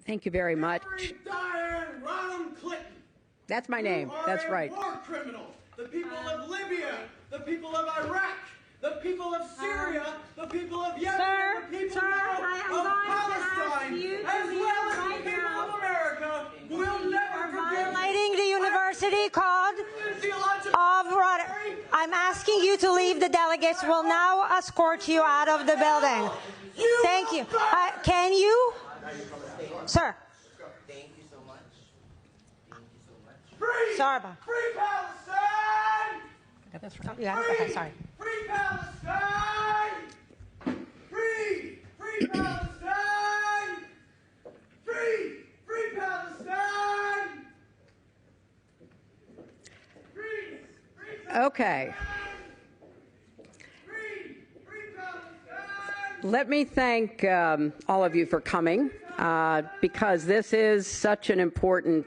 Thank you very much. Diane Rodham Clinton. That's my name. That's right. War criminal. The people of Libya, the people of Iraq, the people of Syria, the people of Yemen, the people of Palestine, as well as the people of America will never forgive. Violating the university code of Rotterdam. I'm asking you to leave. The delegates will now escort you out of the building. Thank you. Can you? Sir. Thank you so much. Thank you so much. Free! Sarba. Free Palestine! Got this right. Yeah, okay, sorry. Free Palestine! Free! Free Palestine! Free! Free Palestine! Free! Free Palestine! Okay. Free! Free Palestine! Let me thank all of you for coming because this is such an important